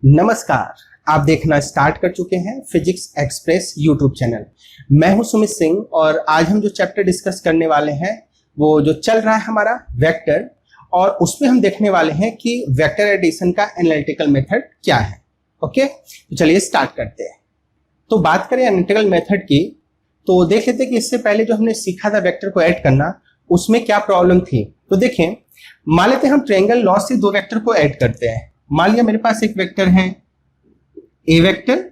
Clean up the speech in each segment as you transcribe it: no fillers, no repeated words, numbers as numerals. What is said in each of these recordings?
नमस्कार, आप देखना स्टार्ट कर चुके हैं फिजिक्स एक्सप्रेस यूट्यूब चैनल। मैं हूं सुमित सिंह और आज हम जो चैप्टर डिस्कस करने वाले हैं वो जो चल रहा है हमारा वेक्टर, और उसमें हम देखने वाले हैं कि वेक्टर एडिशन का एनालिटिकल मेथड क्या है। ओके, तो चलिए स्टार्ट करते हैं। तो बात करें एनालिटिकल मेथड की, तो देख लेते हैं कि इससे पहले जो हमने सीखा था वेक्टर को ऐड करना, उसमें क्या प्रॉब्लम थी। तो देखें, मान लेते हैं हम ट्रायंगल लॉ से दो वेक्टर को ऐड करते हैं। मान लिया मेरे पास एक वेक्टर है ए वेक्टर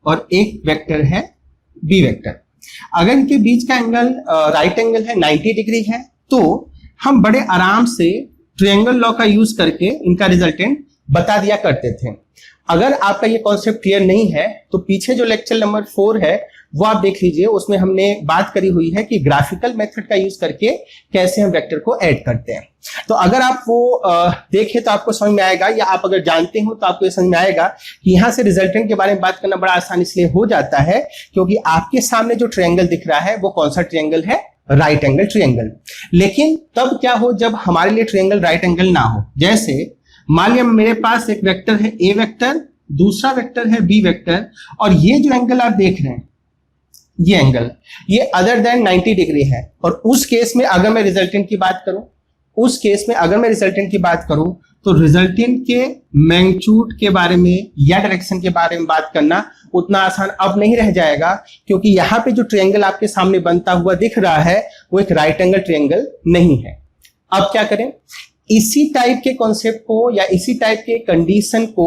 और एक वेक्टर है बी वेक्टर। अगर इनके बीच का एंगल राइट एंगल है 90 डिग्री है, तो हम बड़े आराम से ट्रायंगल लॉ का यूज करके इनका रिजल्टेंट बता दिया करते थे। अगर आपका ये कॉन्सेप्ट क्लियर नहीं है तो पीछे जो लेक्चर नंबर 4 है वो आप देख लीजिए, उसमें हमने बात करी हुई है कि ग्राफिकल मेथड का यूज करके कैसे हम वेक्टर को ऐड करते हैं। तो अगर आप वो देखें तो आपको समझ में आएगा, या आप अगर जानते हो तो आपको ये समझ में आएगा कि यहाँ से रिजल्टेंट के बारे में बात करना बड़ा आसान इसलिए हो जाता है क्योंकि आपके सामने जो ट्रायंगल दिख रहा है वो कौन सा ट्रायंगल है, राइट एंगल ट्रायंगल। लेकिन तब क्या हो जब हमारे लिए ट्रायंगल राइट एंगल ना हो। जैसे मान लिया मेरे पास एक वेक्टर है ए वेक्टर, दूसरा वेक्टर है बी वेक्टर, और ये जो एंगल आप देख रहे हैं ये एंगल ये अदर देन 90 डिग्री है। और उस केस में अगर मैं रिजल्टेंट की बात करूं, तो रिजल्टेंट के मैग्नीट्यूड के बारे में या डायरेक्शन के बारे में बात करना उतना आसान अब नहीं रह जाएगा, क्योंकि यहाँ पे जो ट्रायंगल आपके सामने बनता हुआ दिख रहा है वो एक राइट एंगल ट्रायंगल नहीं है। अब क्या करें, इसी टाइप के कॉन्सेप्ट को या इसी टाइप के कंडीशन को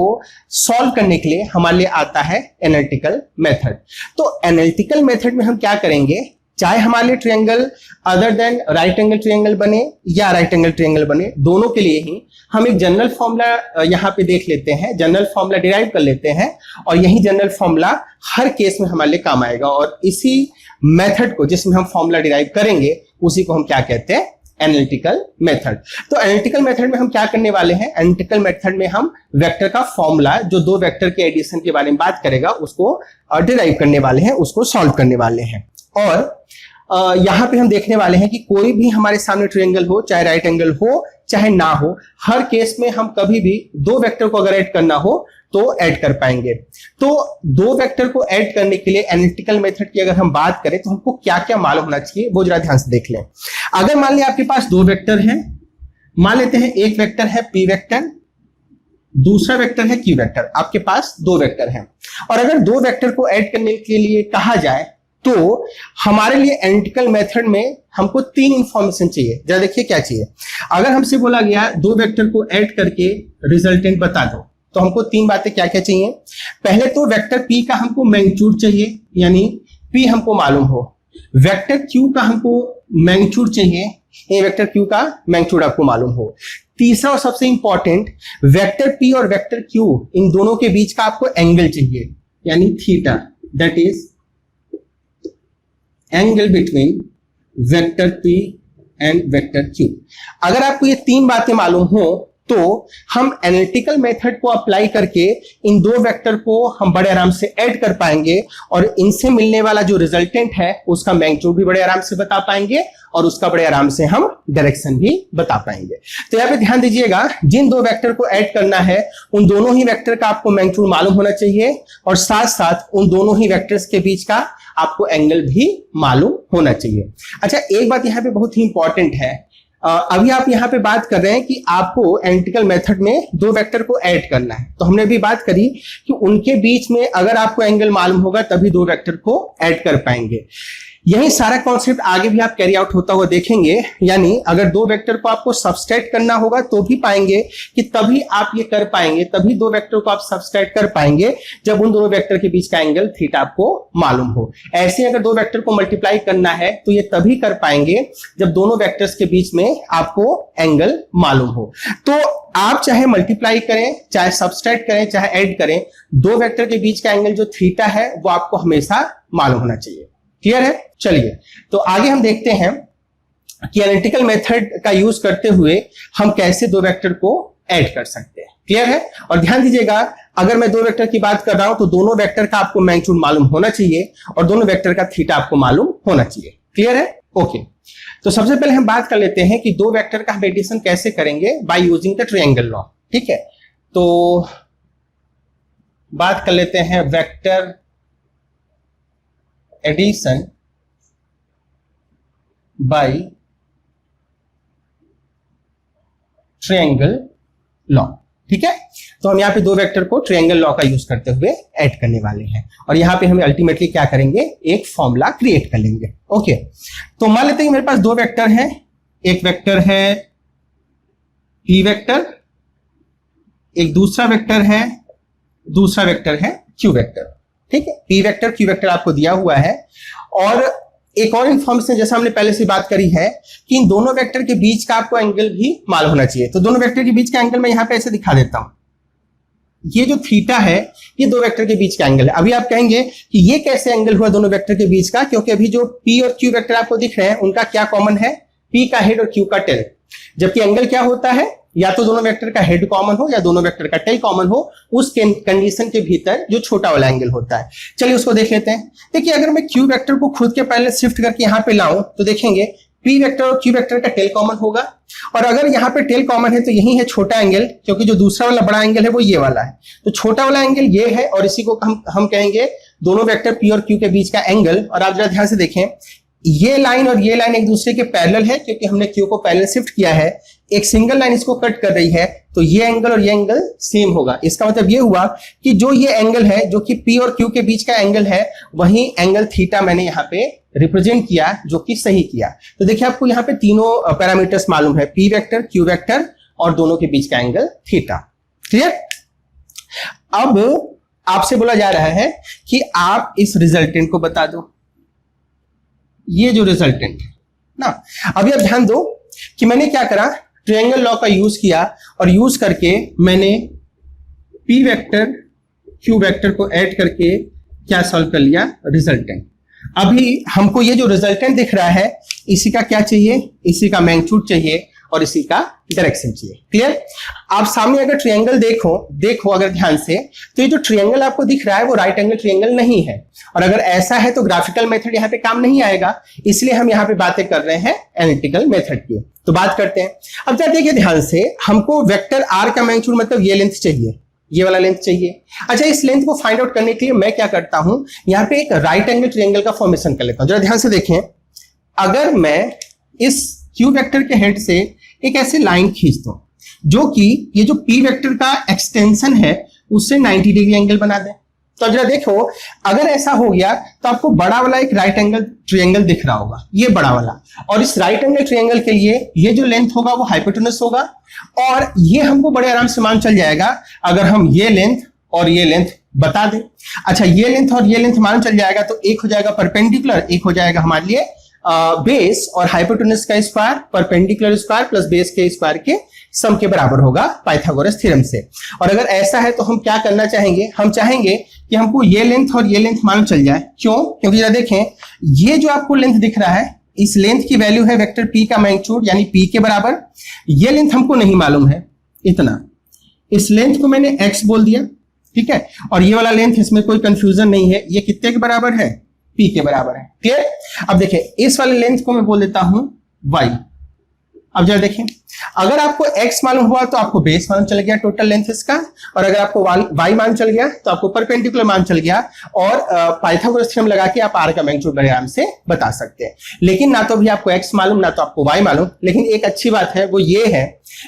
सॉल्व करने के लिए हमारे लिए आता है एनालिटिकल मेथड। तो एनालिटिकल मेथड में हम क्या करेंगे, चाहे हमारे लिए triangle other than right angle triangle बने या राइट एंगल ट्रायंगल बने, दोनों के लिए ही हम एक जनरल फॉर्मूला यहाँ पे देख लेते हैं, जनरल फॉर्मूला डिराइव कर लेते हैं, और यही जनरल फॉर्मूला हर केस में हमारे लिए काम आएगा। और इसी मेथड को जिसमें हम फॉर्मूला डिराइव करेंगे उसी को हम क्या कहते हैं, एनालिटिकल मेथड। तो एनालिटिकल मेथड में हम क्या करने वाले हैं, एनालिटिकल मेथड में हम वेक्टर का फॉर्मूला जो दो वेक्टर के एडिशन के बारे में बात करेगा उसको डिराइव करने वाले हैं, उसको सॉल्व करने वाले हैं। और यहां पे हम देखने वाले हैं कि कोई भी हमारे सामने ट्रायंगल हो, चाहे राइट एंगल हो चाहे ना हो, हर केस में हम कभी भी दो वेक्टर को अगर ऐड करना हो तो ऐड कर पाएंगे। तो दो वेक्टर को ऐड करने के लिए एनालिटिकल मेथड की अगर हम बात करें तो हमको क्या क्या मालूम होना चाहिए वो जरा ध्यान से देख लें। अगर मान लिया आपके पास दो वेक्टर हैं, मान लेते हैं एक वेक्टर है पी वेक्टर, दूसरा वेक्टर है क्यू वेक्टर, आपके पास दो वेक्टर हैं। और अगर दो वेक्टर को ऐड करने के लिए कहा जाए तो हमारे लिए एनालिटिकल मेथड में हमको तीन इंफॉर्मेशन चाहिए। जरा देखिए क्या चाहिए। अगर हमसे बोला गया दो वेक्टर को ऐड करके रिजल्टेंट बता दो, तो हमको तीन बातें क्या क्या चाहिए। पहले तो वेक्टर P का हमको मैग्नीट्यूड चाहिए, यानी P हमको मालूम हो। वेक्टर Q का हमको मैग्नीट्यूड चाहिए, ये वेक्टर Q का मैग्नीट्यूड आपको मालूम हो। तीसरा और सबसे इंपॉर्टेंट, वेक्टर P और वेक्टर Q इन दोनों के बीच का आपको एंगल चाहिए, यानी theta, that is angle between vector P and vector Q। अगर आपको ये तीन बातें मालूम हो तो हम एनालिटिकल मेथड को अप्लाई करके इन दो वेक्टर को हम बड़े आराम से ऐड कर पाएंगे, और इनसे मिलने वाला जो रिजल्टेंट है उसका मैग्नीट्यूड भी बड़े आराम से बता पाएंगे और उसका बड़े आराम से हम डायरेक्शन भी बता पाएंगे। तो यहाँ पे ध्यान दीजिएगा, जिन दो वेक्टर को ऐड करना है उन दोनों ही वेक्टर का आपको मैग्नीट्यूड मालूम होना चाहिए, और साथ साथ उन दोनों ही वेक्टर्स के बीच का आपको एंगल भी मालूम होना चाहिए। अच्छा, एक बात यहाँ पे बहुत ही इंपॉर्टेंट है, अभी आप यहाँ पे बात कर रहे हैं कि आपको एनालिटिकल मेथड में दो वेक्टर को ऐड करना है, तो हमने भी बात करी कि उनके बीच में अगर आपको एंगल मालूम होगा तभी दो वेक्टर को ऐड कर पाएंगे। यही सारा कॉन्सेप्ट आगे भी आप कैरी आउट होता हुआ देखेंगे, यानी अगर दो वेक्टर को आपको सबस्ट्रैक्ट करना होगा तो भी पाएंगे कि तभी आप ये कर पाएंगे, तभी दो वेक्टर को आप सबस्ट्रैक्ट कर पाएंगे जब उन दोनों वेक्टर के बीच का एंगल थीटा आपको मालूम हो। ऐसे अगर दो वेक्टर को मल्टीप्लाई करना है तो ये तभी कर पाएंगे जब दोनों वेक्टर्स के बीच में आपको एंगल मालूम हो। तो आप चाहे मल्टीप्लाई करें, चाहे सबस्ट्रैक्ट करें, चाहे ऐड करें, दो वेक्टर के बीच का एंगल जो थीटा है वो आपको हमेशा मालूम होना चाहिए। क्लियर है? चलिए, तो आगे हम देखते हैं कि एनालिटिकल मेथड का यूज करते हुए हम कैसे दो वेक्टर को ऐड कर सकते हैं। क्लियर है? और ध्यान दीजिएगा, अगर मैं दो वेक्टर की बात कर रहा हूं तो दोनों वेक्टर का आपको मैग्नीट्यूड मालूम होना चाहिए और दोनों वेक्टर का थीटा आपको मालूम होना चाहिए। क्लियर है? ओके, तो सबसे पहले हम बात कर लेते हैं कि दो वेक्टर का हम एडिशन कैसे करेंगे by using the triangle law. ठीक है, तो बात कर लेते हैं vector addition by triangle law. ठीक है, तो हम यहाँ पे दो वेक्टर को ट्रायंगल लॉ का यूज करते हुए ऐड करने वाले हैं और यहाँ पे हम अल्टीमेटली क्या करेंगे, एक फॉर्मूला क्रिएट कर लेंगे। ओके, तो मान लेते हैं मेरे पास दो वेक्टर हैं, एक वेक्टर है p वेक्टर, एक दूसरा वेक्टर है q वेक्टर। ठीक है, p वेक्टर q वेक्टर आपको दिया हुआ है और एक और इन्फॉर्मेशन जैसा हमने पहले से बात करी है कि इन दोनों वेक्टर के बीच का आपको एंगल भी मालूम होना चाहिए। तो दोनों वेक्टर के बीच का एंगल मैं यहां पे ऐसे दिखा देता हूं, ये जो थीटा है ये दो वेक्टर के बीच का एंगल है। अभी आप कहेंगे कि ये कैसे एंगल हुआ दोनों वेक्टर के बीच का, क्योंकि अभी जो p और q वेक्टर आपको दिख रहे हैं उनका क्या कॉमन है, p का हेड और q का टेल। जबकि एंगल क्या होता है, या तो दोनों वेक्टर का हेड कॉमन हो या दोनों वेक्टर का टेल कॉमन हो, उस कंडीशन के भीतर जो छोटा वाला एंगल होता है। चलिए उसको देख लेते हैं। देखिए अगर मैं q वेक्टर को खुद के पहले शिफ्ट करके यहां पे लाऊं तो देखेंगे p वेक्टर और q वेक्टर का टेल कॉमन होगा और अगर यहाँ पे टेल कॉमन है तो यही है छोटा एंगल, क्योंकि जो दूसरा वाला बड़ा एंगल है वो ये वाला है। तो छोटा वाला एंगल ये है और इसी को हम कहेंगे दोनों वेक्टर p और q के बीच का एंगल। और आप जरा ध्यान से देखें, ये लाइन और ये लाइन एक दूसरे के पैरेलल है क्योंकि हमने q को पैरेलल शिफ्ट किया है, एक सिंगल लाइन इसको कट कर रही है, तो ये एंगल और ये एंगल सेम होगा। इसका मतलब ये हुआ कि जो ये एंगल है जो कि p और q के बीच का एंगल है, वही एंगल थीटा मैंने यहाँ पे रिप्रेजेंट किया, जो कि सही किया। तो देखिए आपको यहाँ पे तीनों पैरामीटर्स मालूम है, p वेक्टर, q वेक्टर और दोनों के बीच का एंगल थीटा। क्लियर? अब आपसे बोला जा रहा है कि आप इस रिजल्टेंट को बता दो, ये जो रिजल्टेंट है ना। अभी आप ध्यान दो कि मैंने क्या करा, ट्रायंगल लॉ का यूज किया और यूज करके मैंने p वेक्टर q वेक्टर को ऐड करके क्या सॉल्व कर लिया, रिजल्टेंट। अभी हमको ये जो रिजल्टेंट दिख रहा है इसी का क्या चाहिए, इसी का मैग्नीट्यूड चाहिए और इसी का डायरेक्शन चाहिए। क्लियर? आप सामने अगर ट्रायंगल देखो अगर ध्यान से, तो ये जो ट्रायंगल आपको दिख रहा है वो राइट एंगल ट्रायंगल नहीं है और अगर ऐसा है तो ग्राफिकल मेथड यहाँ पे काम नहीं आएगा, इसलिए हम यहाँ पे बातें कर रहे हैं एनालिटिकल मेथड की। तो बात करते हैं। अब जरा देखिए ध्यान से, हमको वेक्टर r का मैग्नीट्यूड मतलब ये लेंथ चाहिए, ये वाला लेंथ चाहिए। अच्छा, इस लेंथ को फाइंड आउट करने के लिए मैं क्या करता हूं, यहाँ पे एक राइट एंगल ट्रायंगल का फॉर्मेशन कर लेता हूं। जरा ध्यान से देखें, अगर मैं इस q वेक्टर के हेड से एक ऐसे लाइन खींच दूं जो कि ये जो p वेक्टर का एक्सटेंशन है उससे 90 डिग्री एंगल बना दे, तो जरा देखो अगर ऐसा हो गया तो आपको बड़ा वाला एक राइट एंगल ट्रायंगल दिख रहा होगा, ये बड़ा वाला, और इस राइट एंगल ट्रायंगल के लिए ये जो लेंथ होगा वो हाइपोटेनस होगा और ये हमको बड़े आराम से मान चल जाएगा अगर हम ये लेंथ और ये लेंथ बता दें। अच्छा, ये लेंथ और ये लेंथ मान चल जाएगा तो एक हो जाएगा परपेंडिकुलर, एक हो जाएगा हमारे लिए बेस और हाइपोटेनस का square, perpendicular square plus base के स्क्वायर के सम के बराबर होगा पाइथागोरस थ्योरम से। और अगर ऐसा है तो हम क्या करना चाहेंगे, हम चाहेंगे कि हमको ये लेंथ और ये लेंथ मालूम चल जाए। क्यों? क्योंकि जरा देखें, ये जो आपको लेंथ दिख रहा है इस लेंथ की वैल्यू है वेक्टर p का मैग्नीट्यूड यानी p के बराबर। ये लेंथ हमको नहीं मालूम है इतना, इस लेंथ को मैंने x बोल दिया, ठीक है, और ये वाला लेंथ, इसमें कोई कंफ्यूजन नहीं है, ये कितने के बराबर है, p के बराबर है। क्लियर? अब देखिए इस वाले लेंथ को मैं बोल देता हूं y। अब जरा देखें, अगर आपको x मालूम हुआ तो आपको बेस मान चल गया टोटल लेंथ इसका, और अगर आपको y मान चल गया तो आपको परपेंडिकुलर मान चल गया और पाइथागोरस थ्योरम लगा के आप r का मैग्नीट्यूड बड़े आराम से बता सकते हैं। लेकिन ना तो भी आपको x मालूम ना तो आपको y मालूम, लेकिन एक अच्छी बात है वो ये है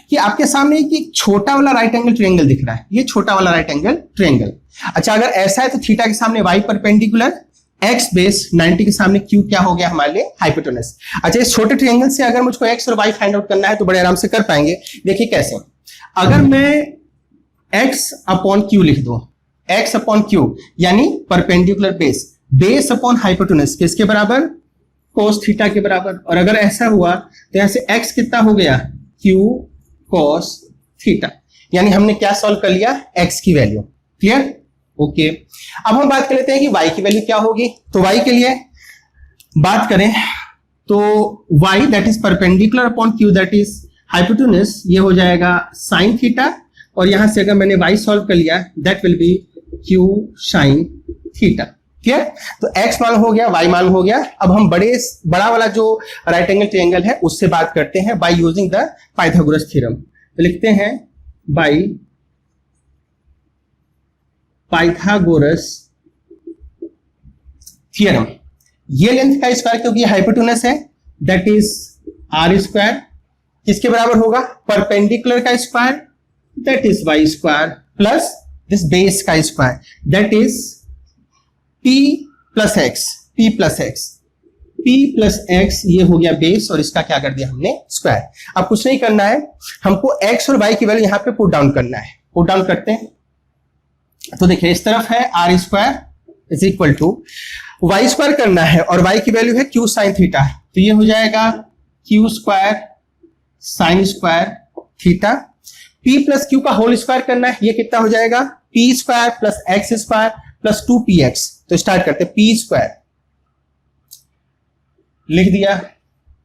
कि आपके सामने एक छोटा वाला राइट एंगल ट्रायंगल दिख रहा है, ये छोटा वाला राइट एंगल ट्रायंगल। अच्छा, अगर ऐसा है तो थीटा के सामने y परपेंडिकुलर, x बेस 90 के सामने q क्या हो गया हमारे लिए, हाइपोटेनस। अच्छा, इस छोटे ट्रायंगल से अगर मुझको x और y फाइंड आउट करना है तो बड़े आराम से कर पाएंगे। देखिए कैसे, अगर मैं x अपॉन q लिख दूं, x अपॉन q यानी perpendicular base, base upon hypotenuse किसके बराबर, कोस थीटा के बराबर। और अगर ऐसा हुआ तो यहां से x कितना हो गया, q कोस थीटा, यानी हमने क्या सॉल्व कर लिया, x की वैल्यू। क्लियर? ओके, अब हम बात कर लेते हैं कि y की वैल्यू क्या होगी। तो y के लिए बात करें तो y that is perpendicular upon q that is hypotenuse, ये हो जाएगा साइन थीटा, और यहां से अगर मैंने y सॉल्व कर लिया that will be q sine theta. Clear? तो x मान हो गया, y मान हो गया। अब हम बड़ा वाला जो राइट एंगल ट्रायंगल है उससे बात करते हैं by using the Pythagoras theorem. तो लिखते हैं बाय पाइथागोरस थ्योरम। ये लेंथ का स्क्वायर क्योंकि हाइपोटेनस है, दैट इज आर स्क्वायर, किसके बराबर होगा, परपेंडिकुलर का square, that is Y square, plus this base का square, that is p plus X, p plus X, p plus X, ये हो गया बेस और इसका क्या कर दिया हमने, स्क्वायर। अब कुछ नहीं करना है, हमको x और y की वैल्यू यहां पे पुट डाउन करना है। पुट डाउन करते हैं तो देखिए इस तरफ है R square is equal to Y square करना है और y की वैल्यू है q साइन थीटा, तो ये हो जाएगा q square sine square theta. p plus q का होल स्क्वायर करना है, ये कितना हो जाएगा, p square plus x square plus 2px। तो स्टार्ट करते हैं, p स्क्वायर लिख दिया,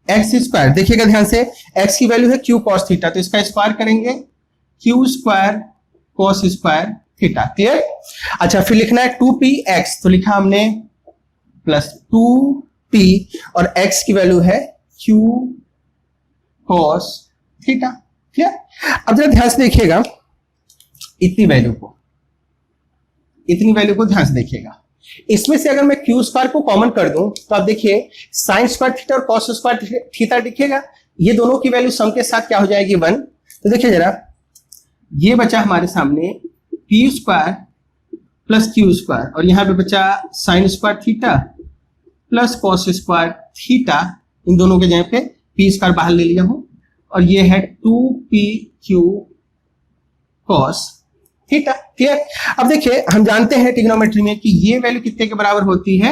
एक्स स्क्वायर, देखिएगा ध्यान से, x की वैल्यू है q cos थीटा, तो इसका स्क्वायर करेंगे q square cos square theta. Clear. अच्छा फिर लिखना है 2px, तो लिखा हमने प्लस 2p और x की वैल्यू है q cos थीटा। क्लियर। अब जरा ध्यान से देखिएगा इतनी वैल्यू को ध्यान से देखिएगा, इसमें से अगर मैं क्यू स्क्वायर को कॉमन कर दूं तो आप देखिए साइन स्क्वायर थीटा और कॉस स्क्वायर थीटा दिखेगा, ये दोनों की वैल्यू सम के साथ क्या हो जाएगी 1। तो देखिए जरा, ये बचा हमारे सामने P square plus Q square और यहां पे बचा sine square theta plus cos square theta, इन दोनों के जगह पे पी स्क्वायर बाहर ले लिया हूं और ये है 2pq cos थीटा। क्लियर। अब देखिए हम जानते हैं ट्रिग्नोमेट्री में कि ये वैल्यू कितने के बराबर होती है,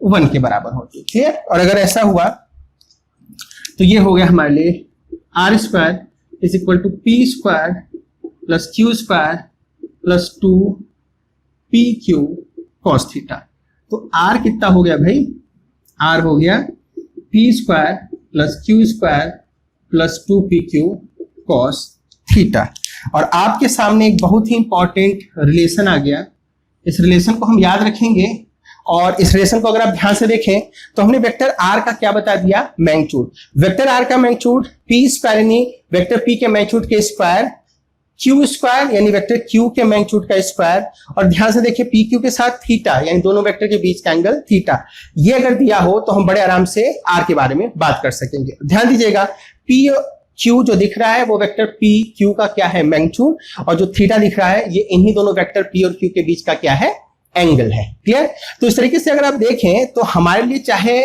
1 के बराबर होती है। क्लियर। और अगर ऐसा हुआ तो ये हो गया हमारे लिए R square is equal to P square plus Q square plus 2pq cos theta. तो आर कितना हो गया भाई, आर हो गया P square plus Q square plus 2pq cos theta. और आपके सामने एक बहुत ही इंपॉर्टेंट रिलेशन आ गया, इस रिलेशन को हम याद रखेंगे और इस रिलेशन को अगर आप ध्यान से देखें तो हमने वेक्टर आर का क्या बता दिया, मैग्नीट्यूड। वेक्टर आर का मैग्नीट्यूड पी स्क्वायर यानी वेक्टर पी के मैग्नीट्यूड के स्क्वायर, क्यू स्क्वायर यानी वेक्टर क्यू के मैग्नीट्यूड का स्क्वायर, और ध्यान से देखिए पी क्यू के साथ थीटा यानी दोनों वेक्टर के बीच का एंगल थीटा। ये अगर दिया हो तो हम बड़े आराम से आर के बारे में बात कर सकेंगे। ध्यान दीजिएगा पी क्यू जो दिख रहा है वो वेक्टर पी क्यू का क्या है, मैग्नीट्यूड, और जो थीटा दिख रहा है ये इन्हीं दोनों वेक्टर पी और क्यू के बीच का क्या है, एंगल है। क्लियर। तो इस तरीके से अगर आप देखें तो हमारे लिए चाहे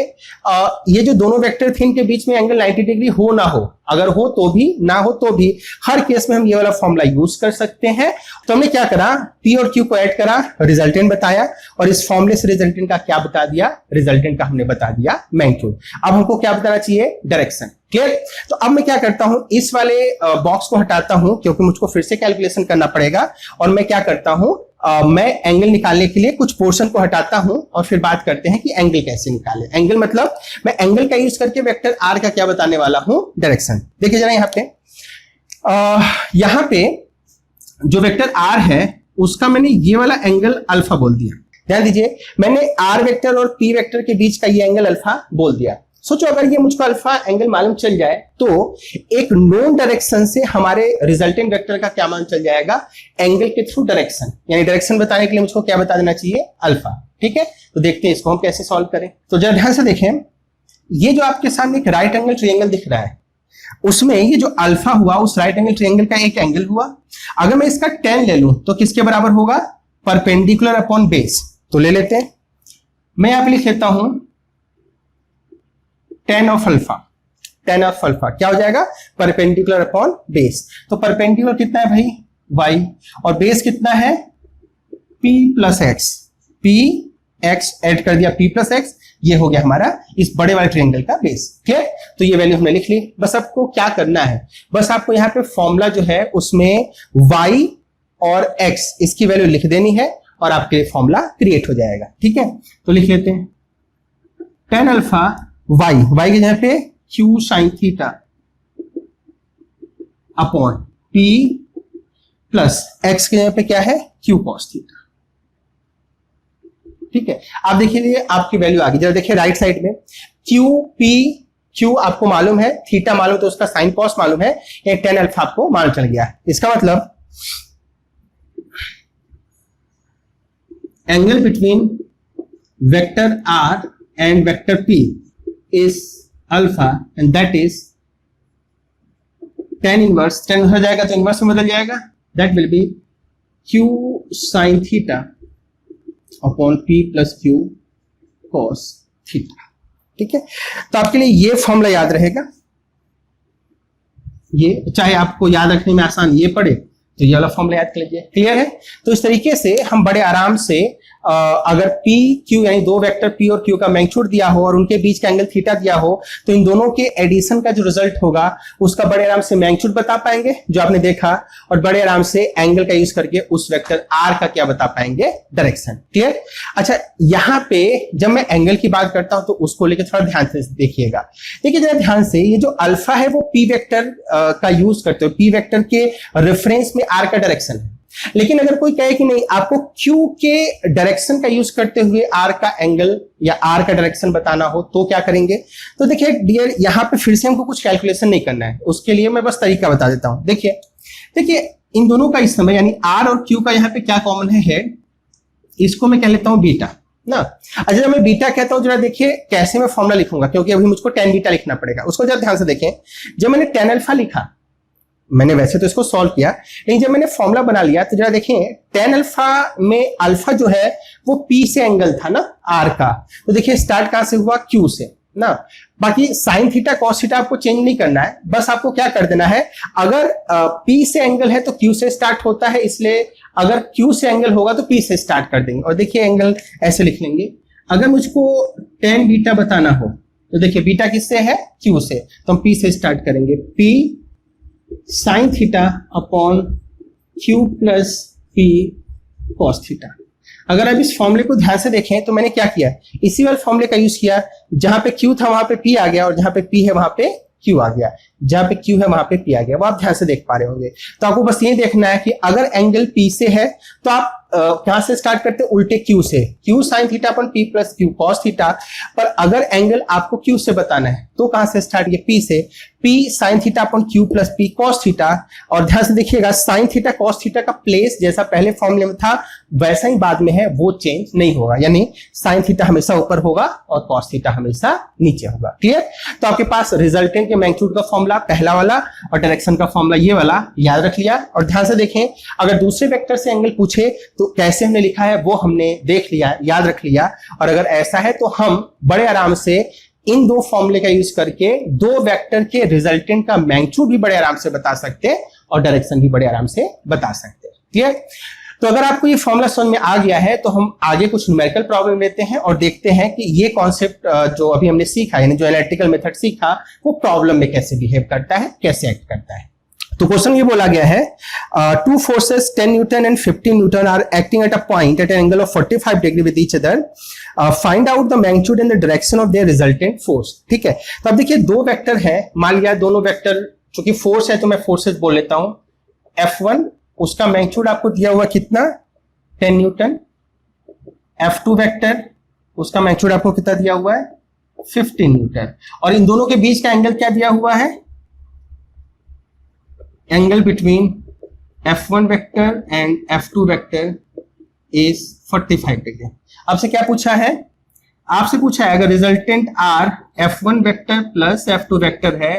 ये जो दोनों वेक्टर थे इनके बीच में एंगल 90 डिग्री हो ना हो, अगर हो तो भी ना हो तो भी, हर केस में हम ये वाला फॉर्मूला यूज कर सकते हैं। तो हमने क्या करा, पी और क्यू को ऐड करा, रिजल्टेंट बताया और इस फॉर्मूले से रिजल्टेंट का क्या बता दिया, रिजल्टेंट का हमने बता दिया मैग्नीट्यूड। अब हमको क्या बताना चाहिए, डायरेक्शन। क्लियर। तो अब मैं क्या करता हूं, इस वाले बॉक्स को हटाता हूं क्योंकि मुझको फिर से कैलकुलेशन करना पड़ेगा, और मैं क्या करता हूं, मैं एंगल निकालने के लिए कुछ पोर्शन को हटाता हूं और फिर बात करते हैं कि एंगल कैसे निकालें। एंगल मतलब मैं एंगल का यूज करके वेक्टर आर का क्या बताने वाला हूं, डायरेक्शन। देखिए जरा यहां पे जो वेक्टर आर है उसका मैंने ये वाला एंगल अल्फा बोल दिया। ध्यान दीजिए मैंने आर वेक्टर और पी वेक्टर के बीच का ये एंगल अल्फा बोल दिया। सोचो अगर ये मुझको अल्फा एंगल मालूम चल जाए तो एक नोन डायरेक्शन से हमारे रिजल्टेंट वेक्टर का क्या मान चल जाएगा, एंगल के थ्रू डायरेक्शन, यानी डायरेक्शन बताने के लिए मुझको क्या बता देना चाहिए, अल्फा। ठीक है। तो देखते हैं इसको हम कैसे सॉल्व करें। तो जरा ध्यान से देखें, ये जो आपके सामने एक राइट एंगल ट्रायंगल दिख रहा है उसमें ये जो अल्फा हुआ उस राइट एंगल ट्रायंगल का एक एंगल हुआ। अगर मैं इसका tan ले लूं तो किसके बराबर होगा, परपेंडिकुलर अपॉन बेस। तो ले लेते हैं, मैं यहां पे लिख लेता हूं tan of alpha. tan of alpha क्या हो जाएगा, परपेंडिकुलर अपॉन बेस। तो परपेंडिकुलर कितना है भाई, y, और बेस कितना है, p plus X, p x add कर दिया p प्लस एक्स, ये हो गया हमारा इस बड़े वाले ट्रायंगल का बेस। क्लियर। तो ये वैल्यू हमने लिख ली। बस आपको क्या करना है, बस आपको यहाँ पे फॉर्मूला जो है उसमें y और x इसकी वैल्यू लिख देनी है और आपके लिए फॉर्मूला क्रिएट हो जाएगा। ठीक है। तो लिख लेते हैं tan अल्फा y के जगह पे q sine theta upon p plus x के जगह पे क्या है, q cos थीटा। ठीक है। आप देखिए आपकी वैल्यू आ गई। जरा देखिए राइट साइड में q आपको मालूम है, थीटा मालूम तो उसका साइन कॉस मालूम है, ये tan अल्फा आपको मालूम चल गया। इसका मतलब angle between vector R and vector P is alpha and that is tan inverse, tan हो जाएगा तो इनवर्स में बदल जाएगा, that will be q sin theta upon p plus q cos theta. ठीक है, तो आपके लिए ये फॉर्मूला याद रहेगा, ये चाहे आपको याद रखने में आसान ये पड़े तो ये वाला फॉर्मूला याद कर लीजिए। क्लियर है? तो इस तरीके से हम बड़े आराम से अगर P Q यानी दो वेक्टर P और Q का मैग्नीट्यूड दिया हो और उनके बीच का एंगल थीटा दिया हो तो इन दोनों के एडिशन का जो रिजल्ट होगा उसका बड़े आराम से मैग्नीट्यूड बता पाएंगे जो आपने देखा, और बड़े आराम से एंगल का यूज करके उस वेक्टर R का क्या बता पाएंगे, डायरेक्शन। क्लियर? अच्छा, यहां पे जब मैं एंगल की बात करता हूं तो उसको लेकर थोड़ा ध्यान से देखिएगा। देखिए जरा ध्यान से, ये जो अल्फा है वो P वेक्टर का यूज करते हो, P वेक्टर के रेफरेंस में R का डायरेक्शन है। लेकिन अगर कोई कहे कि नहीं आपको Q के डायरेक्शन का यूज करते हुए R का एंगल या R का डायरेक्शन बताना हो तो क्या करेंगे? तो देखिए डियर, यहां पे फिर से हमको कुछ कैलकुलेशन नहीं करना है, उसके लिए मैं बस तरीका बता देता हूं। देखिए इन दोनों का इस समय यानी R और Q का यहां पे क्या कॉमन है, इसको मैं कह लेता हूं बीटा ना। अच्छा, जब मैं बीटा कहता हूं जरा देखिए कैसे मैं फॉर्मूला लिखूंगा, क्योंकि अभी मुझको tan बीटा लिखना पड़ेगा। उसको जरा ध्यान से देखें, जब मैंने tan अल्फा लिखा, मैंने वैसे तो इसको सॉल्व किया, लेकिन जब मैंने फॉर्मूला बना लिया तो जरा देखें tan अल्फा में अल्फा जो है वो P से एंगल था ना R का, तो देखिए स्टार्ट कहां से हुआ, Q से ना। बाकी साइन थीटा कॉस थीटा आपको चेंज नहीं करना है, बस आपको क्या कर देना है, अगर P से एंगल है तो Q से स्टार्ट होता है, इसलिए अगर Q से एंगल होगा तो P से स्टार्ट कर देंगे। और देखिए एंगल ऐसे लिख लेंगे। अगर मुझको tan बीटा बताना हो तो देखिए बीटा किससे है, Q से, तो हम P से स्टार्ट करेंगे, P sine theta upon Q plus P cos theta. अगर आप इस फॉर्मूले को ध्यान से देखें तो मैंने क्या किया, इसी वाले फॉर्मूले का यूज किया, जहां पे Q था वहां पे P आ गया और जहां पे P है वहां पे Q आ गया, जहां पे Q है वहां पे P आ गया। वो आप ध्यान से देख पा रहे होंगे। तो आपको बस ये देखना है कि अगर एंगल P से है तो आप कहां से स्टार्ट करते हैं, उल्टे Q से, Q साइन थीटा अपन P plus Q cos theta. पर अगर एंगल आपको Q से बताना है तो कहां से स्टार्ट किया, P से, P साइन थीटा अपन Q plus P cos theta. और ध्यान से देखिएगा साइन थीटा कॉस थीटा का प्लेस जैसा पहले फॉर्मूले में था वैसा ही बाद में है, वो चेंज नहीं होगा, यानी साइन थीटा हमेशा ऊपर होगा और कॉस थीटा हमेशा नीचे होगा। क्लियर? तो आपके पास रिजल्टेंट के मैग्नीट्यूड का फॉर्मूला पहला वाला और डायरेक्शन का फॉर्मूला ये वाला याद रख लिया। और ध्यान से देखें, अगर दूसरे वेक्टर से एंगल पूछे तो कैसे हमने लिखा है वो हमने देख लिया, याद रख लिया। और अगर ऐसा है तो हम बड़े आराम से इन दो फॉर्मूले का यूज करके दो वेक्टर के रिजल्टेंट का मैग्नीट्यूड भी बड़े आराम से बता सकते हैं और डायरेक्शन भी बड़े आराम से बता सकते हैं। क्लियर? तो अगर आपको ये फॉर्मूला समझ में आ गया है तो हम आगे कुछ न्यूमेरिकल प्रॉब्लम लेते हैं और देखते हैं कि ये कॉन्सेप्ट जो अभी हमने सीखा, यानी जो एनालिटिकल मेथड सीखा, वो प्रॉब्लम में कैसे बिहेव करता है, कैसे एक्ट करता है। तो क्वेश्चन ये बोला गया है, two forces 10 newton and 15 newton are acting at a point at an angle of 45 degree with each other, find out the magnitude and the direction of their resultant force. ठीक है, तो अब देखिए दो वेक्टर है, मान लिया दोनों वेक्टर, चूंकि फोर्स है तो मैं फोर्सेस बोल लेता हूं, F1 उसका मैग्नीट्यूड आपको दिया हुआ कितना, 10 न्यूटन, F2 वेक्टर उसका मैग्नीट्यूड आपको कितना दिया हुआ है, 15 न्यूटन। और इन दोनों के बीच का एंगल क्या दिया हुआ है, angle between F1 vector and F2 vector is 45 degree. आपसे क्या पूछा है, आपसे पूछा है अगर resultant R F1 vector plus F2 vector है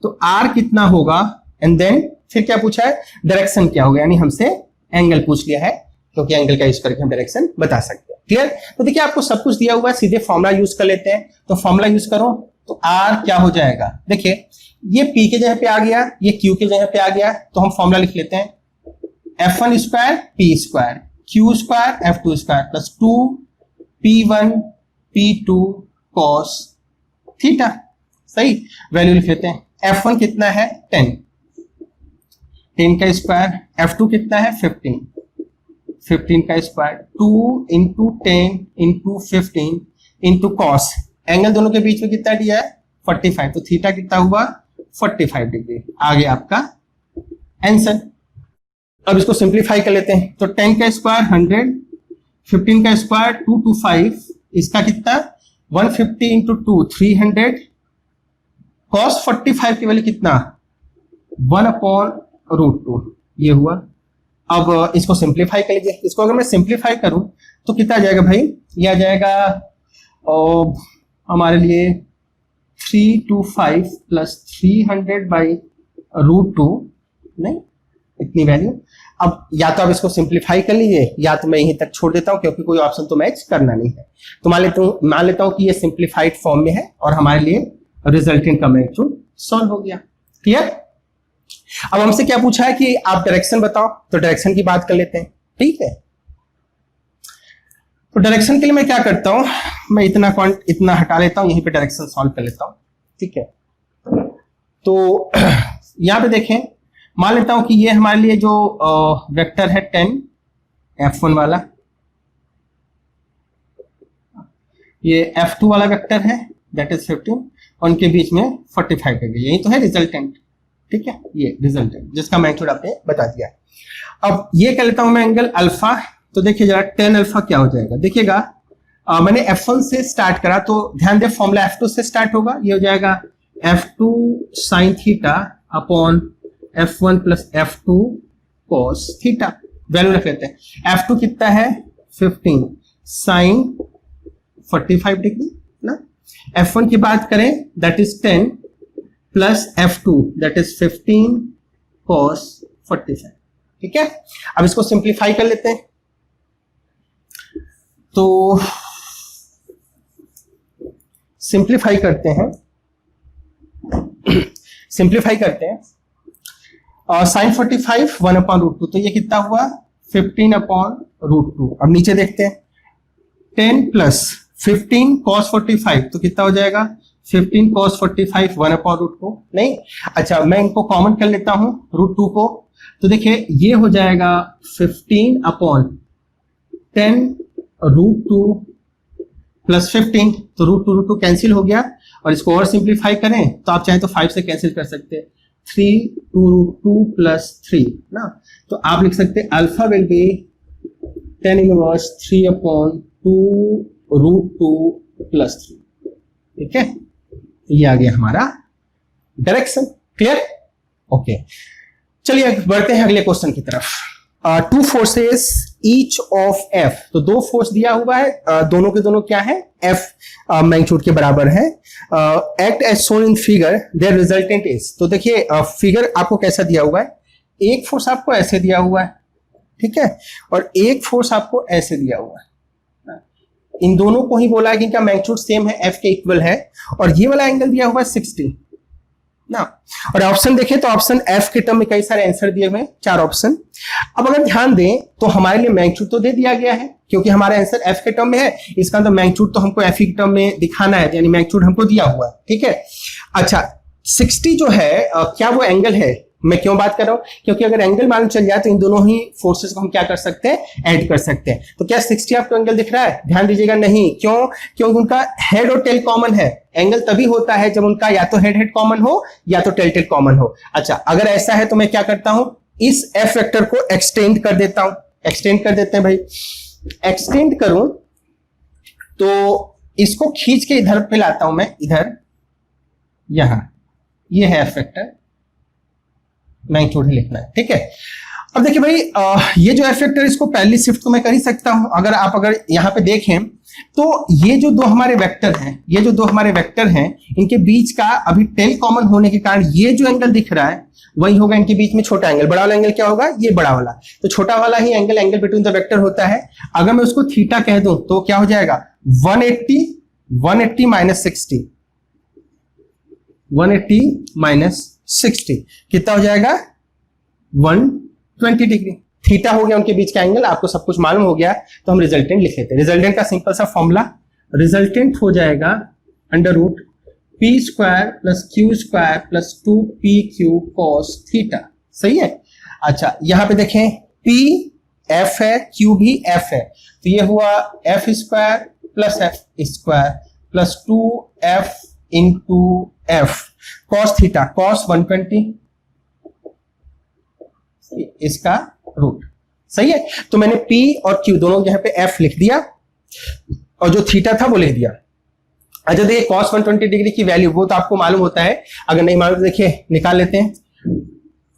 तो R कितना होगा, एंड देन फिर क्या पूछा है, डायरेक्शन क्या होगा, यानी हमसे एंगल पूछ लिया है, क्योंकि एंगल का यूज करके हम डायरेक्शन बता सकते हैं। क्लियर? तो देखिए आपको सब कुछ दिया हुआ है, सीधे फॉर्मूला यूज कर लेते हैं। तो फॉर्मूला यूज करो तो R क्या हो जाएगा, देखिए ये P के जगह पे आ गया, ये Q के जगह पे आ गया, तो हम फॉर्मूला लिख लेते हैं, F1 square P square Q square F2 square plus 2 P1 P2 cos theta. सही, वैल्यू लिख लेते हैं। F1 कितना है 10, 10 का स्क्वायर, F2 कितना है 15, 15 का square, 2 into 10 into 15 into cos, angle दोनों के बीच में कितना दिया है 45, तो थीटा कितना हुआ 45 डिग्री। आ गया आपका आंसर। अब इसको सिंप्लीफाई कर लेते हैं, तो 10 का स्क्वायर 100, 15 का स्क्वायर 2 to 5, इसका कितना 150 इंटू 2 300, cos 45 की वैल्यू कितना 1/√2, ये हुआ। अब इसको सिंप्लीफाई कर लीजिए, इसको अगर मैं सिंप्लीफाई करूं तो कितना आ जाएगा भाई, ये आ जाएगा हमारे लिए 325 प्लस 300/√2, नहीं इतनी वैल्यू। अब या तो आप इसको सिंप्लीफाई कर लीजिए या तो मैं यहीं तक छोड़ देता हूं क्योंकि कोई ऑप्शन तो मैच करना नहीं है। तो मान लेता हूं कि ये सिंप्लीफाइड फॉर्म में है और हमारे लिए रिजल्टेंट का मैग्नीट्यूड सॉल्व हो गया। क्लियर? अब हमसे क्या पूछा है कि आप डायरेक्शन बताओ, तो डायरेक्शन की बात कर लेते हैं। ठीक है, तो डायरेक्शन के लिए मैं क्या करता हूं, मैं इतना हटा लेता हूं, यहीं पे डायरेक्शन सॉल्व कर लेता हूं। ठीक है, तो यहां पे देखें, मान लेता हूं कि ये हमारे लिए जो वेक्टर है 10 F1 वाला, ये F2 वाला वेक्टर है दैट इज 15, और उनके बीच में 45 डिग्री, यही तो है रिजल्टेंट। ठीक है, ये रिजल्टेंट जिसका मैग्नीट्यूड आपने बता दिया। अब ये कर लेता हूं मैं एंगल अल्फा, तो देखिए जरा 10 अल्फा क्या हो जाएगा, देखिएगा मैंने F1 से स्टार्ट करा तो ध्यान दे फॉर्मूला F2 से स्टार्ट होगा, ये हो जाएगा F2 sin theta upon F1 plus F2 cos theta. Value रख लेते हैं, F2 कितना है 15 sin 45 डिग्री ना, F1 की बात करें that is 10 plus F2 that is 15 cos 45। ठीक है, अब इसको सिंप्लीफाई कर लेते हैं, तो सिंप्लीफाई करते हैं और sin 45 1/√2, तो ये कितना हुआ 15/√2। अब नीचे देखते हैं 10 प्लस 15 cos 45, तो कितना हो जाएगा 15 cos 45 1/√2, नहीं अच्छा मैं इनको कॉमन कर लेता हूं √2 को, तो देखिए ये हो जाएगा 15/10√2 प्लस 15, तो √2 कैंसिल हो गया, और इसको और सिंप्लीफाई करें तो आप चाहें तो 5 से कैंसिल कर सकते हैं, 3 2 प्लस 3 ना, तो आप लिख सकते हैं alpha will be 10 inverse 3/2√2 plus 3। ठीक है, ये आ गया हमारा डायरेक्शन। क्लियर? ओके, चलिए बढ़ते हैं अगले क्वेश्चन की तरफ। 2 फोर्सेस ईच ऑफ F, तो 2 फोर्स दिया हुआ है, दोनों के दोनों क्या है F मैग्नीट्यूड के बराबर है। Act as shown in figure, their resultant is, तो देखिए फिगर आपको कैसा दिया हुआ है, एक फोर्स आपको ऐसे दिया हुआ है, ठीक है, और एक फोर्स आपको ऐसे दिया हुआ है। इन दोनों को ही बोला है कि इनका मैग्नीट्यूड सेम है, F के इक्वल है, और ये वाला एंगल दिया हुआ है 60 ना। और ऑप्शन देखें तो ऑप्शन F के टर्म में कई सारे आंसर दिए हुए हैं, 4 ऑप्शन। अब अगर ध्यान दें तो हमारे लिए मैग्नीट्यूड तो दे दिया गया है क्योंकि हमारा आंसर F के टर्म में है, इसका तो मैग्नीट्यूड तो हमको F के टर्म में दिखाना है, यानी मैग्नीट्यूड हमको दिया हुआ है। ठीक है, अच्छा 60 जो है क्या वो एंगल है, मैं क्यों बात कर रहा हूं, क्योंकि अगर एंगल मालूम चल जाए तो इन दोनों ही फोर्सेस को हम क्या कर सकते हैं, ऐड कर सकते हैं। तो क्या 60 आपको एंगल दिख रहा है, ध्यान दीजिएगा, नहीं, क्यों, क्योंकि उनका हेड और टेल कॉमन है। एंगल तभी होता है जब उनका या तो हेड हेड कॉमन हो या तो टेल टेल कॉमन हो। अच्छा अगर ऐसा है तो मैं क्या करता हूं, इस F वेक्टर को एक्सटेंड कर देता हूं, एक्सटेंड कर देते हैं भाई, एक्सटेंड करूं तो इसको खींच के इधर पे लाता हूं मैं, इधर यहां, ये है F वेक्टर, मैग्नीट्यूड ही लिखना है। ठीक है, अब देखिए भाई ये जो F वेक्टर इसको पहली शिफ्ट तो मैं कर ही सकता हूं। अगर यहां पे देखें तो ये जो दो हमारे वेक्टर हैं, इनके बीच का अभी टेल कॉमन होने के कारण ये जो एंगल दिख रहा है वही होगा इनके बीच में छोटा एंगल। बड़ा वाला एंगल क्या होगा, ये बड़ा वाला, तो छोटा वाला ही एंगल बिटवीन द वेक्टर होता है। अगर मैं उसको थीटा कह दूं तो क्या हो जाएगा 180 माइनस 60 कितना हो जाएगा 120 डिग्री। थीटा हो गया उनके बीच का एंगल, आपको सब कुछ मालूम हो गया, तो हम रिजल्टेंट लिख लेते हैं। रिजल्टेंट का सिंपल सा फॉर्मूला, रिजल्टेंट हो जाएगा under root p² plus q² plus 2pq cos theta. सही है, अच्छा यहां पे देखें p f है, q भी f है, तो ये हुआ f² plus f² plus 2f into f cos theta, cos 120 इसका रूट। सही है, तो मैंने P और Q दोनों यहां पे F लिख दिया और जो थीटा था वो लिख दिया। अच्छा देखिए cos 120 डिग्री की वैल्यू वो तो आपको मालूम होता है, अगर नहीं मालूम तो देखिए निकाल लेते हैं।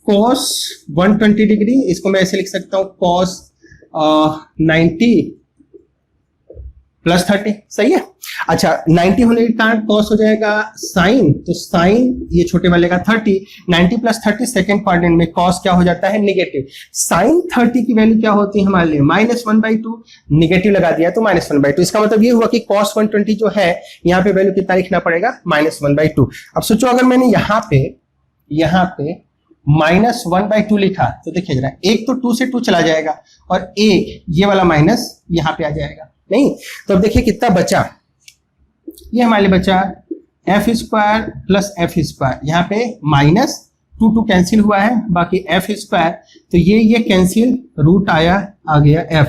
cos 120 डिग्री इसको मैं ऐसे लिख सकता हूं cos 90 +30, सही है। अच्छा 90 होने के कारण कॉस हो जाएगा साइन, तो साइन ये छोटे वाले का 30, 90 + 30 सेकेंड क्वाड्रेंट में कॉस क्या हो जाता है, नेगेटिव। साइन 30 की वैल्यू क्या होती है हमारे लिए, -1/2, नेगेटिव लगा दिया तो -1/2। इसका मतलब ये हुआ कि cos 120 जो है यहाँ पे वैल्यू कितना लिखना पड़ेगा, -1/2। अब सोचो अगर मैंने यहाँ पे -1/2 लिखा तो देखिए जरा, एक तो 2 से 2 चला जाएगा और एक ये वाला माइनस यहाँ पे आ जाएगा, नहीं तो अब देखिए कितना बचा, ये हमारे लिए बचा f² + f², यहाँ पे -2 कैंसिल हुआ है, बाकी f², तो ये कैंसिल, रूट आ गया f,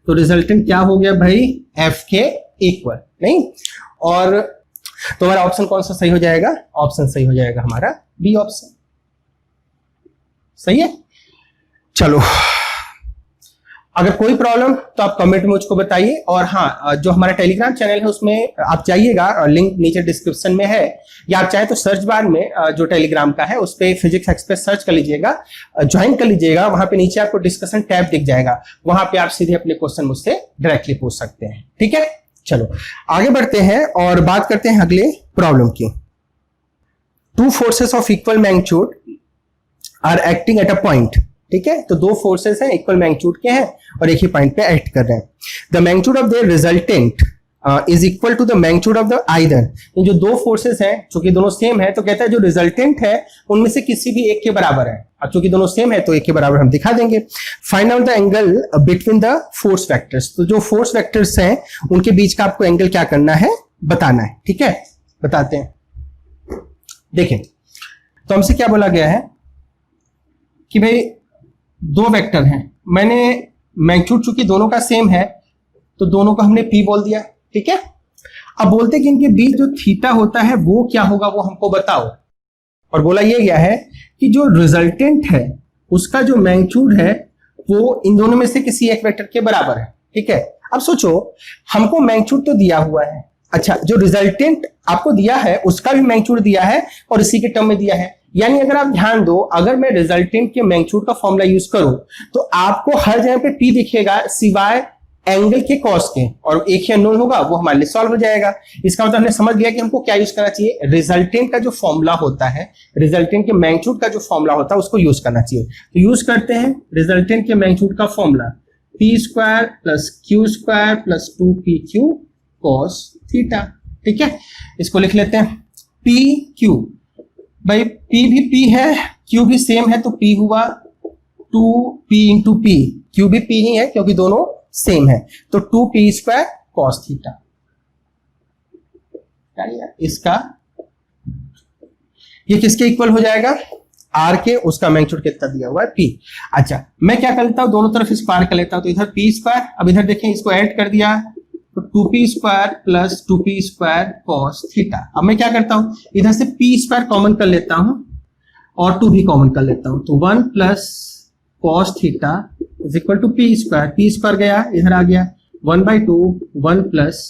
तो रिजल्टेंट क्या हो गया भाई, f के इक्वल, नहीं। और तो हमारा ऑप्शन कौन सा सही हो जाएगा, ऑप्शन सही हो जाएगा हमारा बी ऑप्शन, सही है। चलो अगर कोई प्रॉब्लम तो आप कमेंट में मुझको बताइए, और हाँ जो हमारा टेलीग्राम चैनल है उसमें आप जाइएगा, लिंक नीचे डिस्क्रिप्शन में है, या आप चाहे तो सर्च बार में जो टेलीग्राम का है उस पर फिजिक्स एक्सप्रेस सर्च कर लीजिएगा, ज्वाइन कर लीजिएगा, वहां पे नीचे आपको डिस्कशन टैब दिख जाएगा, वहां पे आप सीधे अपने क्वेश्चन मुझसे डायरेक्टली पूछ सकते हैं, ठीक है। चलो आगे बढ़ते हैं और बात करते हैं अगले प्रॉब्लम की। 2 forces of equal magnitude are acting at a point, ठीक है, तो 2 फोर्सेस हैं इक्वल मैग्नीट्यूड के हैं और एक ही पॉइंट पे एक्ट कर रहे हैं। The magnitude of their resultant is equal to the magnitude of the either, ये जो 2 फोर्सेस हैं चूंकि दोनों सेम है तो कहता है जो रिजल्टेंट है उनमें से किसी भी एक के बराबर है, अब चूंकि दोनों सेम है तो एक के बराबर हम दिखा देंगे। Find out the angle between the force vectors, तो जो फोर्स वेक्टर्स हैं उनके बीच का आपको एंगल क्या करना है, बताना है, ठीक है, बताते हैं। देखें तो हमसे क्या बोला गया है कि भाई 2 वेक्टर हैं, मैंने मैग्नीट्यूड चूंकि दोनों का सेम है तो दोनों को हमने P बोल दिया, ठीक है। अब बोलते कि इनके बीच जो थीटा होता है वो क्या होगा, वो हमको बताओ, और बोला ये गया है कि जो रिजल्टेंट है उसका जो मैग्नीट्यूड है वो इन दोनों में से किसी एक वेक्टर के बराबर है, ठीक है। अब सोचो हमको मैग्नीट्यूड तो दिया हुआ है, अच्छा जो रिजल्टेंट आपको दिया है उसका भी मैग्नीट्यूड दिया है और इसी के टर्म में दिया है, यानी अगर आप ध्यान दो, अगर मैं रिजल्टेंट के मैग्नीट्यूड का फॉर्मूला यूज करूं तो आपको हर जगह पे P दिखेगा सिवाय एंगल के कॉस के, और एक ही अननोन होगा वो हमारे लिए सॉल्व हो जाएगा। इसका मतलब हमने समझ लिया कि हमको क्या यूज करना चाहिए, रिजल्टेंट का जो फॉर्मूला होता है, रिजल्टेंट के मैग्नीट्यूड का जो फॉर्मूला होता है उसको यूज करना चाहिए। तो यूज करते हैं रिजल्टेंट के मैग्नीट्यूड का formula, P² + Q² + 2PQ cos theta, ठीक है। इसको लिख लेते हैं PQ, भाई P भी P है, Q भी सेम है, तो P हुआ 2P × P, Q भी P ही है क्योंकि दोनों सेम है, तो 2P² cos थीटा, इसका ये किसके इक्वल हो जाएगा, R के, उसका मैग्नीट्यूड कितना दिया हुआ है P। अच्छा मैं क्या कर लेता हूं, दोनों तरफ इसको R कर लेता हूं, तो इधर P², अब इधर देखें इसको ऐड कर दिया तो 2P² + 2P² cos थीटा। अब मैं क्या करता हूं, इधर से P² कॉमन कर लेता हूं और 2 भी कॉमन कर लेता हूं, तो 1 + cos theta is equal to P² गया, इधर आ गया 1/2, 1 +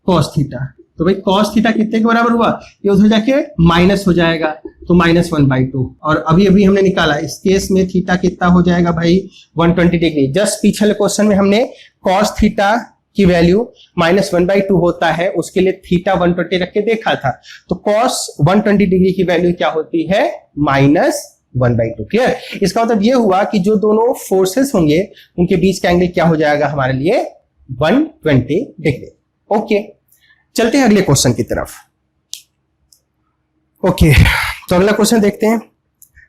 cos थीटा, तो भाई cos थीटा कितने के बराबर हुआ, ये उधर जाके माइनस हो जाएगा, तो -1/2, और अभी अभी हमने निकाला इस केस में थीटा कितना हो जाएगा भाई 120 डिग्री। जस्ट पिछले क्वेश्चन में हमने cos थीटा की वैल्यू -1/2 होता है, उसके लिए थीटा 120 रख के देखा था, तो cos 120 डिग्री की वैल्यू क्या होती है, -1/2। क्लियर, इसका मतलब ये हुआ कि जो दोनों फोर्सेस होंगे उनके बीच का एंगल क्या हो जाएगा हमारे लिए 120 डिग्री। ओके चलते हैं अगले क्वेश्चन की तरफ। ओके तो अगला क्वेश्चन देखते हैं,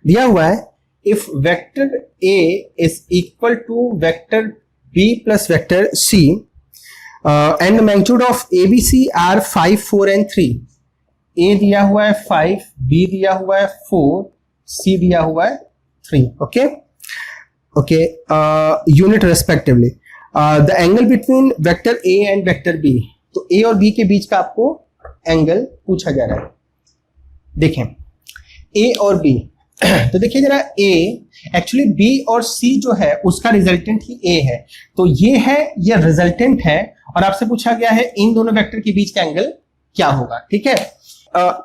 दिया हुआ है if vector A is equal to vector B + vector C and magnitude of ABC are 5, 4 and 3, A दिया हुआ है 5, B दिया हुआ है 4, C दिया हुआ है 3, okay okay unit respectively the angle between vector A and vector B, तो A और B के बीच का आपको एंगल पूछा जा रहा है। देखें A और B तो देखिए जरा A एक्चुअली B और C जो है उसका रिजल्टेंट ही A है, तो ये है, ये रिजल्टेंट है, और आपसे पूछा गया है इन दोनों वेक्टर के बीच का एंगल क्या होगा, ठीक है।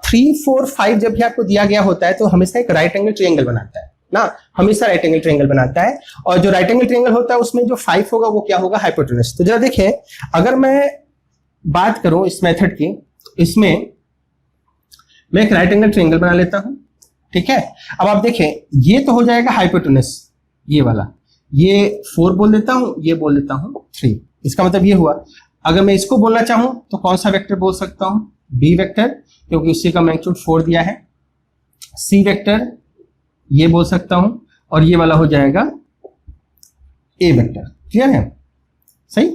3, 4, 5 जब भी आपको दिया गया होता है तो हमेशा एक राइट एंगल ट्रायंगल बनाता है ना, हमेशा राइट एंगल ट्रायंगल बनाता है, और जो राइट एंगल ट्रायंगल होता है उसमें जो 5 होगा वो क्या होगा, हाइपोटेनस। तो जरा देखें अगर मैं बात करूं इस मेथड की, इसमें मैं एक राइट एंगल ट्रायंगल बना लेता हूं, ठीक है। अब आप देखें, ये तो हो जाएगा हाइपोटेनस, ये वाला, ये 4 बोल देता हूं, ये बोल देता हूं 3। इसका मतलब ये हुआ, अगर मैं इसको बोलना चाहूं तो कौन सा वेक्टर बोल सकता हूं, बी वेक्टर, क्योंकि उसी का मैग्नीट्यूड 4 दिया है। सी वेक्टर ये बोल सकता हूं, और ये वाला हो जाएगा ए वेक्टर। क्लियर है? सही।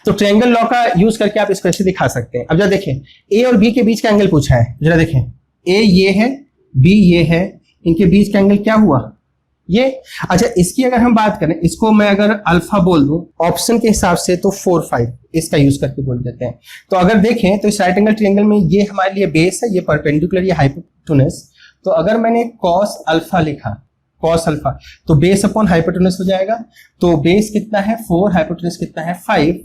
तो ट्रायंगल लॉ का यूज करके आप इसको ऐसे दिखा सकते हैं। अब जरा देखें, ए और बी के बीच का एंगल पूछा है, जरा देखें, ए ये है, बी ये है, इनके बीच का एंगल क्या हुआ, ये। अच्छा, इसकी अगर हम बात करें, इसको मैं अगर अल्फा बोल दूं ऑप्शन के हिसाब से, तो 4 5 इसका यूज करके बोल देते हैं। तो अगर देखें तो इस राइट एंगल ट्रायंगल में ये हमारे लिए बेस है, ये परपेंडिकुलर, ये हाइपोटेनस। तो अगर मैंने कॉस अल्फा लिखा, कॉस अल्फा, तो बेस अपॉन हाइपोटेनस हो जाएगा। तो बेस कितना है 4, हाइपोटेनस कितना है 5,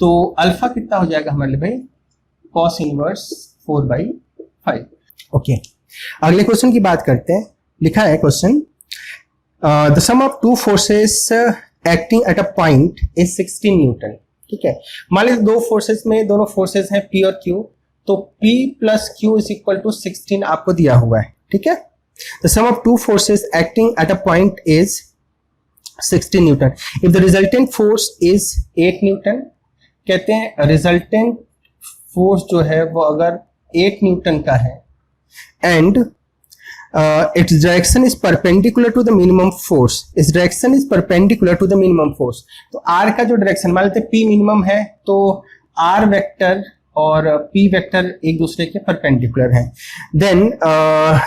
तो अल्फा कितना हो जाएगा हमारे लिए भाई, कॉस इनवर्स 4/5। ओके, अगले क्वेश्चन की बात करते हैं। लिखा है question, the sum of two forces acting at a point is 16 newton. ठीक है, मान लीजिए दो फोर्सेस में, दोनों फोर्सेस हैं P और Q, तो P plus Q is equal to 16 आपको दिया हुआ है। ठीक है, the sum of two forces acting at a point is 16 newton if the resultant force is 8 newton. कहते हैं रिजल्टेंट फोर्स जो है वो अगर 8 न्यूटन का है and its direction is perpendicular to the minimum force, its direction is perpendicular to the minimum force। तो R का जो डायरेक्शन, मान लेते हैं P मिनिमम है, तो R वेक्टर और P वेक्टर एक दूसरे के परपेंडिकुलर हैं। देन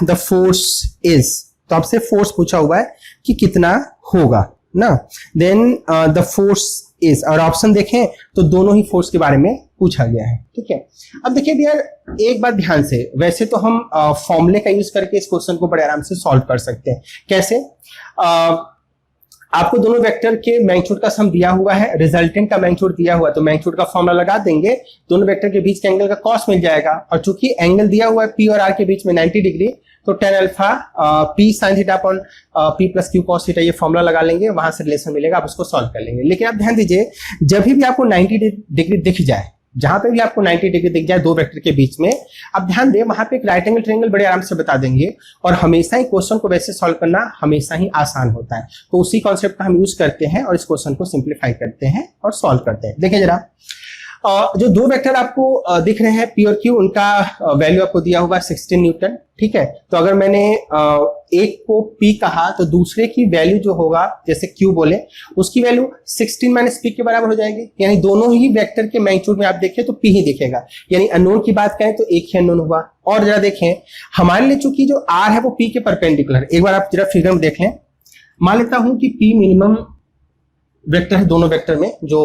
द फोर्स इज, तो आपसे फोर्स पूछा हुआ है कि कितना होगा ना। देन द फोर्स इज, और ऑप्शन देखें तो दोनों ही फोर्स के बारे में पूछा गया है। ठीक है, अब देखिए यार एक बात ध्यान से, वैसे तो हम फॉर्मूले का यूज करके इस क्वेश्चन को बड़े आराम से सॉल्व कर सकते हैं। कैसे? आपको दोनों वेक्टर के मैग्नीट्यूड का सम दिया हुआ है, रिजल्टेंट का मैग्नीट्यूड दिया हुआ है, तो मैग्नीट्यूड का फॉर्मूला लगा देंगे, दोनों वेक्टर के बीच के एंगल का कॉस मिल जाएगा। और चूंकि एंगल दिया हुआ है P और R के बीच में 90 डिग्री, तो tan alpha P sin theta upon P plus Q cos theta, ये फॉर्मूला लगा लेंगे, वहां से रिलेशन मिलेगा, आप उसको सॉल्व कर लेंगे। लेकिन आप ध्यान दीजिए, जब भी आपको 90 डिग्री दिख जाए, जहां पे भी आपको 90 डिग्री दिख जाए दो वेक्टर के बीच में, आप ध्यान दें वहां पे एक राइट एंगल ट्रायंगल बड़े आराम से बता देंगे। और हमेशा ही क्वेश्चन को वैसे सॉल्व करना हमेशा ही आसान होता है, तो उसी कॉन्सेप्ट का हम यूज करते हैं और इस क्वेश्चन को सिंप्लीफाई करते हैं और सॉल्व करते हैं। देखिए जरा, जो दो वेक्टर आपको दिख रहे हैं P और Q, उनका वैल्यू आपको दिया हुआ है 16 न्यूटन। ठीक है, तो अगर मैंने एक को P कहा तो दूसरे की वैल्यू जो होगा, जैसे Q बोले, उसकी वैल्यू 16 माइनस P के बराबर हो जाएगी। यानी दोनों ही वेक्टर के मैग्नीट्यूड में आप देखिए तो P ही दिखेगा। यानी अननोन की बात करें तो एक ही अननोन हुआ। और जरा देखें, हमारे लिए चूंकि जो R है वो P के परपेंडिकुलर, एक बार आप जरा फिगर में देख लें। मान लेता हूं कि P मिनिमम वेक्टर है, दोनों वेक्टर में जो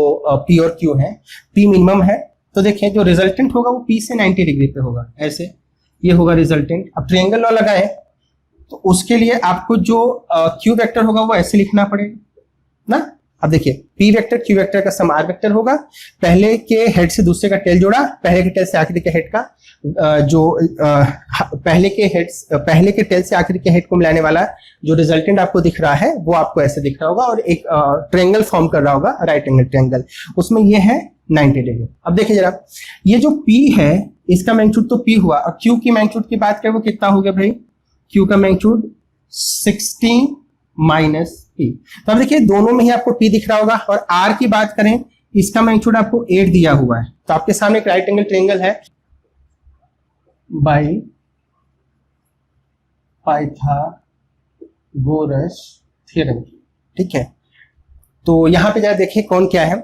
P और Q है, P मिनिमम है, तो देखिए जो रिजल्टेंट होगा वो P से 90 डिग्री पे होगा, ऐसे ये होगा रिजल्टेंट। अब ट्रायंगल लॉ लगाए तो उसके लिए आपको जो Q वेक्टर होगा वो ऐसे लिखना पड़ेगा ना। अब देखिए P वेक्टर Q वेक्टर का सम R वेक्टर होगा, पहले के हेड से दूसरे का टेल जोड़ा, पहले के टेल से आखिरी के हेड का पहले के टेल से आखिरी के हेड को मिलाने वाला जो रिजल्टेंट आपको दिख रहा है वो आपको ऐसे दिख रहा होगा, और एक ट्रायंगल फॉर्म कर रहा होगा, राइट एंगल ट्रायंगल, उसमें ये है 90 डिग्री। अब देखिए जरा, ये जो P है इसका मैग्नीट्यूड तो P हुआ, और Q की मैग्नीट्यूड की बात करें वो कितना हो गया भाई, Q का मैग्नीट्यूड 16 माइनस P। तो अब देखिए दोनों में ही आपको P दिख रहा होगा। और R की बात करें, इसका मैग्नीट्यूड आपको 8 दिया हुआ है। तो आपके सामने एक राइट एंगल ट्रायंगल है बाय पाइथागोरस थ्योरम। ठीक है, तो यहां पे जरा देखिए कौन क्या है।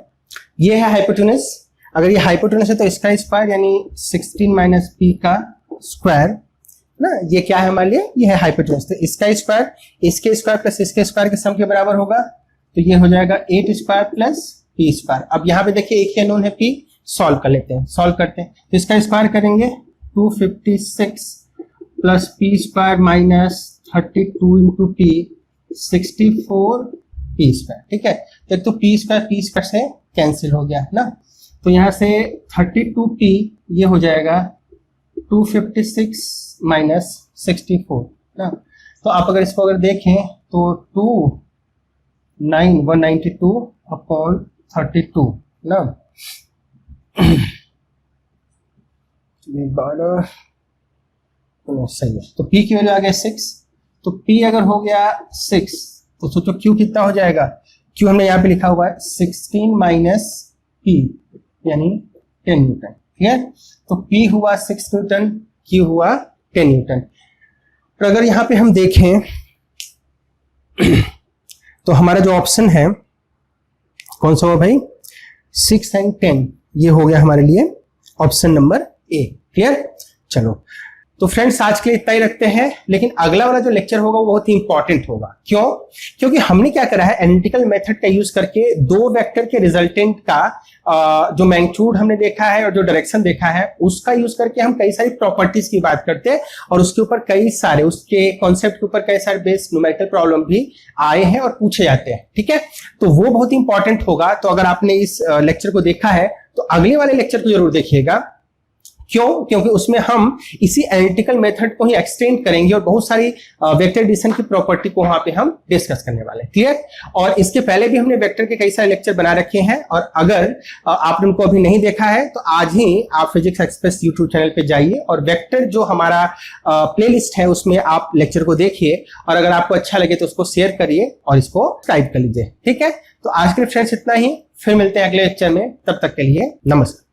ये है हाइपोटेनस, अगर ये हाइपोटेनस है तो इसका स्क्वायर यानी 16 माइनस P का स्क्वायर ना, ये क्या है हमारे लिए, ये है हाइपोटेनस। तो इसका स्क्वायर इसके स्क्वायर प्लस इसके स्क्वायर के सम के बराबर होगा, तो ये हो जाएगा 8 स्क्वायर प्लस P स्क्वायर। अब यहाँ पे देखिए एक ही अननोन है P, सॉल्व कर लेते हैं, सॉल्व करते हैं। तो इसका स्क्वायर करेंगे 256 plus P square minus 32 into P 64 P square. ठीक है, तो एक तो P स्क्वायर से कैंसिल हो गया ना, तो यहाँ से 32P ये हो जाएगा 256 माइनस 64 ना। तो आप अगर इसको अगर देखें तो 192 अपॉन 32 ना, 12 सही है। तो p की वैल्यू आ गया 6, तो p अगर हो गया 6 तो सोचो q कितना हो जाएगा। q हमने यहाँ पे लिखा हुआ है 16 माइनस p यानी 10 न्यूटन। ठीक है, तो p हुआ 6 न्यूटन, q हुआ 10 न्यूटन। और अगर यहाँ पे हम देखें तो हमारा जो ऑप्शन है कौन सा हुआ भाई, 6 एंड 10, ये हो गया हमारे लिए ऑप्शन नंबर ए। क्लियर। चलो तो फ्रेंड्स आज के लिए इतना ही रखते हैं, लेकिन अगला वाला जो लेक्चर होगा वो बहुत ही इंपॉर्टेंट होगा। क्यों? क्योंकि हमने क्या करा है, एनालिटिकल मेथड का यूज करके दो वेक्टर के रिजल्टेंट का जो मैग्नीट्यूड हमने देखा है और जो डायरेक्शन देखा है उसका यूज करके हम कई सारी प्रॉपर्टीज की बात करते हैं और उसके ऊपर कई सारे उसके कॉन्सेप्ट के ऊपर कई सारे बेस्ड न्यूमेरिकल प्रॉब्लम भी आए हैं और पूछे जाते हैं। ठीक है, तो वो बहुत ही इंपॉर्टेंट होगा। तो अगर आपने इस लेक्चर को देखा है तो अगले वाले लेक्चर को जरूर देखिएगा। क्यों? क्योंकि उसमें हम इसी एनालिटिकल मेथड को ही एक्सटेंड करेंगे और बहुत सारी वेक्टर एडिशन की प्रॉपर्टी को वहां पे हम डिस्कस करने वाले हैं। क्लियर। और इसके पहले भी हमने वेक्टर के कई सारे लेक्चर बना रखे हैं और अगर आपने उनको अभी नहीं देखा है तो आज ही आप फिजिक्स एक्सप्रेस यूट्यूब चैनल पे जाइए और वेक्टर जो हमारा प्लेलिस्ट है उसमें आप लेक्चर को देखिए और अगर आपको अच्छा लगे तो उसको शेयर करिए और इसको सब्सक्राइब कर लीजिए। ठीक है, तो आज के फ्रेंड्स इतना ही, फिर मिलते हैं अगले लेक्चर में, तब तक के लिए नमस्कार।